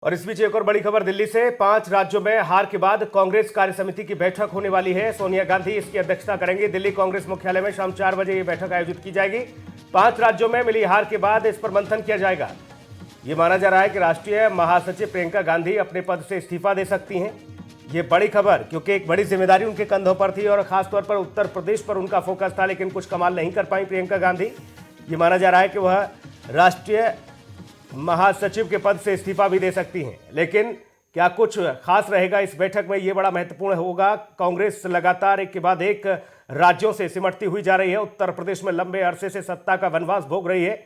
और इस बीच एक और बड़ी खबर दिल्ली से। 5 राज्यों में हार के बाद कांग्रेस कार्य समिति की बैठक होने वाली है। सोनिया गांधी इसकी अध्यक्षता करेंगी। दिल्ली कांग्रेस मुख्यालय में शाम 4 बजे ये बैठक आयोजित की जाएगी। 5 राज्यों में मिली हार के बाद इस पर मंथन किया जाएगा। ये माना जा रहा है कि राष्ट्रीय महासचिव प्रियंका गांधी अपने पद से इस्तीफा दे सकती हैं। ये बड़ी खबर, क्योंकि एक बड़ी जिम्मेदारी उनके कंधों पर थी और खासतौर पर उत्तर प्रदेश पर उनका फोकस था, लेकिन कुछ कमाल नहीं कर पाई प्रियंका गांधी। ये माना जा रहा है कि वह राष्ट्रीय महासचिव के पद से इस्तीफा भी दे सकती हैं। लेकिन क्या कुछ खास रहेगा इस बैठक में, ये बड़ा महत्वपूर्ण होगा। कांग्रेस लगातार एक के बाद एक राज्यों से सिमटती हुई जा रही है। उत्तर प्रदेश में लंबे अरसे से सत्ता का वनवास भोग रही है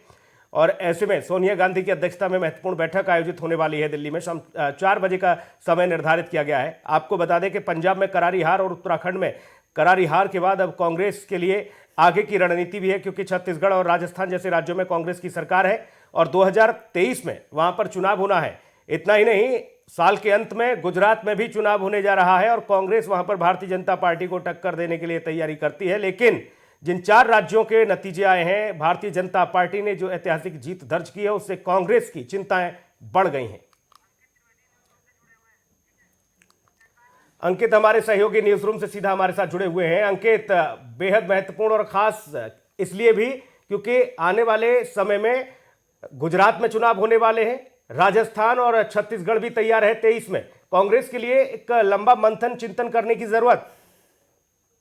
और ऐसे में सोनिया गांधी की अध्यक्षता में महत्वपूर्ण बैठक आयोजित होने वाली है। दिल्ली में शाम 4 बजे का समय निर्धारित किया गया है। आपको बता दें कि पंजाब में करारी हार और उत्तराखंड में करारी हार के बाद अब कांग्रेस के लिए आगे की रणनीति भी है, क्योंकि छत्तीसगढ़ और राजस्थान जैसे राज्यों में कांग्रेस की सरकार है और 2023 में वहां पर चुनाव होना है। इतना ही नहीं, साल के अंत में गुजरात में भी चुनाव होने जा रहा है और कांग्रेस वहां पर भारतीय जनता पार्टी को टक्कर देने के लिए तैयारी करती है। लेकिन जिन 4 राज्यों के नतीजे आए हैं, भारतीय जनता पार्टी ने जो ऐतिहासिक जीत दर्ज की है, उससे कांग्रेस की चिंताएं बढ़ गई हैं। अंकित हमारे सहयोगी न्यूज रूम से सीधा हमारे साथ जुड़े हुए हैं। अंकित, बेहद महत्वपूर्ण और खास इसलिए भी क्योंकि आने वाले समय में गुजरात में चुनाव होने वाले हैं, राजस्थान और छत्तीसगढ़ भी तैयार है 23 में। कांग्रेस के लिए एक लंबा मंथन चिंतन करने की जरूरत।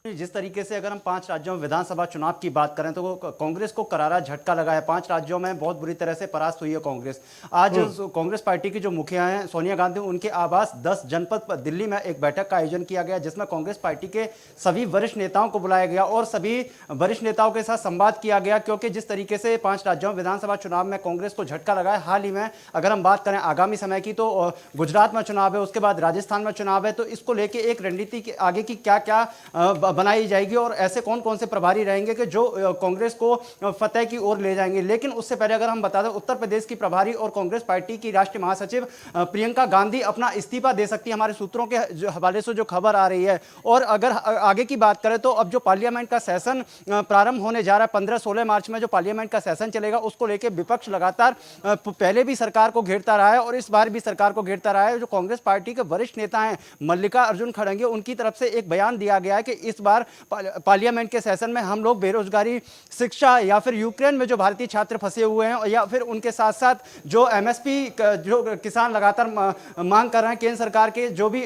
जिस तरीके से अगर हम 5 राज्यों में विधानसभा चुनाव की बात करें तो कांग्रेस को करारा झटका लगा है। 5 राज्यों में बहुत बुरी तरह से परास्त हुई है कांग्रेस। आज कांग्रेस पार्टी की जो मुखिया हैं सोनिया गांधी, उनके आवास 10 जनपद पर दिल्ली में एक बैठक का आयोजन किया गया, जिसमें कांग्रेस पार्टी के सभी वरिष्ठ नेताओं को बुलाया गया और सभी वरिष्ठ नेताओं के साथ संवाद किया गया। क्योंकि जिस तरीके से 5 राज्यों में विधानसभा चुनाव में कांग्रेस को झटका लगा है, हाल ही में अगर हम बात करें आगामी समय की तो गुजरात में चुनाव है, उसके बाद राजस्थान में चुनाव है, तो इसको लेकर एक रणनीति आगे की क्या क्या बनाई जाएगी और ऐसे कौन कौन से प्रभारी रहेंगे कि जो कांग्रेस को फतेह की ओर ले जाएंगे। लेकिन उससे पहले अगर हम बता दें, उत्तर प्रदेश की प्रभारी और कांग्रेस पार्टी की राष्ट्रीय महासचिव प्रियंका गांधी अपना इस्तीफा दे सकती है, हमारे सूत्रों के हवाले से जो खबर आ रही है। और अगर आगे की बात करें तो अब जो पार्लियामेंट का सेशन प्रारंभ होने जा रहा है 15-16 मार्च में, जो पार्लियामेंट का सेशन चलेगा, उसको लेकर विपक्ष लगातार पहले भी सरकार को घेरता रहा है और इस बार भी सरकार को घेरता रहा है। जो कांग्रेस पार्टी के वरिष्ठ नेता हैं मल्लिका अर्जुन खड़गे, उनकी तरफ से एक बयान दिया गया है कि इस बार पार्लियामेंट के सेशन में हम लोग बेरोजगारी, शिक्षा या फिर यूक्रेन में जो भारतीय छात्र फंसे हुए हैं या फिर उनके साथ साथ जो एमएसपी जो किसान लगातार मांग कर रहे हैं, केंद्र सरकार के जो भी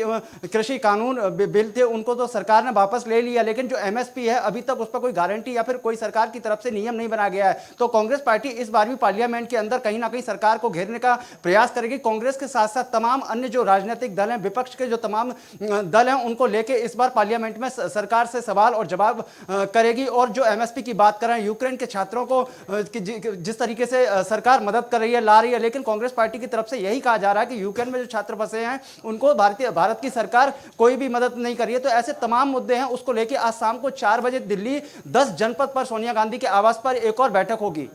कृषि कानून बिल थे उनको तो सरकार ने वापस ले लिया, लेकिन जो एमएसपी है अभी तक उस पर कोई गारंटी या फिर कोई सरकार की तरफ से नियम नहीं बनाया गया है। तो कांग्रेस पार्टी इस बार भी पार्लियामेंट के अंदर कहीं ना कहीं सरकार को घेरने का प्रयास करेगी। कांग्रेस के साथ साथ तमाम अन्य जो राजनीतिक दल हैं, विपक्ष के जो तमाम दल हैं, उनको लेकर इस बार पार्लियामेंट में सरकार से सवाल और जवाब करेगी। और जो एमएसपी की बात करें, यूक्रेन के छात्रों को जिस तरीके से सरकार मदद कर रही है, ला रही है, लेकिन कांग्रेस पार्टी की तरफ से यही कहा जा रहा है कि यूक्रेन में जो छात्र फंसे हैं उनको भारत की सरकार कोई भी मदद नहीं कर रही है। तो ऐसे तमाम मुद्दे हैं, उसको लेकर आज शाम को 4 बजे दिल्ली 10 जनपद पर सोनिया गांधी के आवास पर एक और बैठक होगी।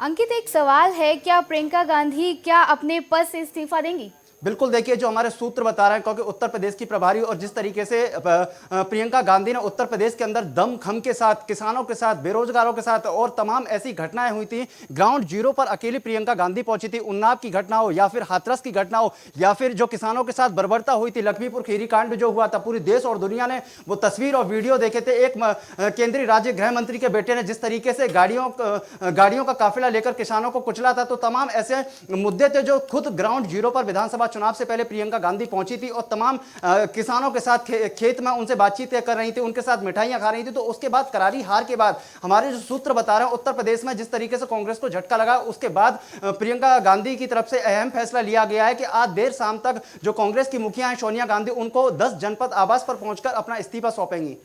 अंकित, एक सवाल है, क्या प्रियंका गांधी क्या अपने पद से इस्तीफा देंगी? बिल्कुल, देखिए जो हमारे सूत्र बता रहे हैं, क्योंकि उत्तर प्रदेश की प्रभारी और जिस तरीके से प्रियंका गांधी ने उत्तर प्रदेश के अंदर दमखम के साथ किसानों के साथ, बेरोजगारों के साथ और तमाम ऐसी घटनाएं हुई थी, ग्राउंड जीरो पर अकेली प्रियंका गांधी पहुंची थी। उन्नाव की घटना हो या फिर हाथरस की घटना हो या फिर जो किसानों के साथ बर्बरता हुई थी, लखीमपुर खीरी कांड जो हुआ था, पूरे देश और दुनिया ने वो तस्वीर और वीडियो देखे थे। एक केंद्रीय राज्य गृह मंत्री के बेटे ने जिस तरीके से गाड़ियों का काफिला लेकर किसानों को कुचला था, तो तमाम ऐसे मुद्दे थे जो खुद ग्राउंड जीरो पर विधानसभा चुनाव से पहले प्रियंका गांधी पहुंची थी और तमाम किसानों के साथ खेत में उनसे बातचीत कर रही थी, उनके साथ मिठाइयां खा रही थी। तो उसके बाद करारी हार के बाद हमारे जो सूत्र बता रहे हैं, उत्तर प्रदेश में जिस तरीके से कांग्रेस को झटका लगा, उसके बाद प्रियंका गांधी की तरफ से अहम फैसला लिया गया है कि आज देर शाम तक जो कांग्रेस की मुखिया हैं सोनिया गांधी, उनको 10 जनपद आवास पर पहुंचकर अपना इस्तीफा सौंपेंगी।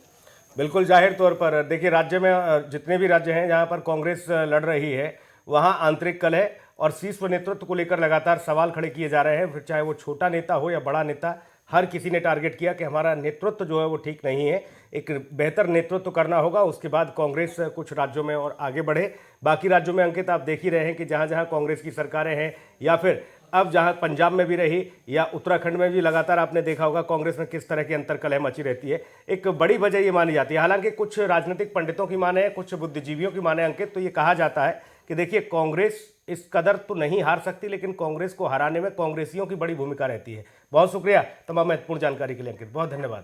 बिल्कुल, जाहिर तौर पर देखिए, राज्य में जितने भी राज्य हैं जहां पर कांग्रेस लड़ रही है, वहां आंतरिक कलह और शीर्ष नेतृत्व को लेकर लगातार सवाल खड़े किए जा रहे हैं। फिर चाहे वो छोटा नेता हो या बड़ा नेता, हर किसी ने टारगेट किया कि हमारा नेतृत्व जो है वो ठीक नहीं है, एक बेहतर नेतृत्व करना होगा, उसके बाद कांग्रेस कुछ राज्यों में और आगे बढ़े। बाकी राज्यों में अंकित आप देख ही रहे हैं कि जहां जहां कांग्रेस की सरकारें हैं या फिर अब जहां पंजाब में भी रही या उत्तराखंड में भी, लगातार आपने देखा होगा कांग्रेस में किस तरह की अंतर्कलह मची रहती है। एक बड़ी वजह ये मानी जाती है, हालांकि कुछ राजनीतिक पंडितों की माने, कुछ बुद्धिजीवियों की माने अंकित, तो ये कहा जाता है कि देखिए कांग्रेस इस कदर तो नहीं हार सकती, लेकिन कांग्रेस को हराने में कांग्रेसियों की बड़ी भूमिका रहती है। बहुत शुक्रिया तमाम महत्वपूर्ण जानकारी के लिए अंकित, बहुत धन्यवाद।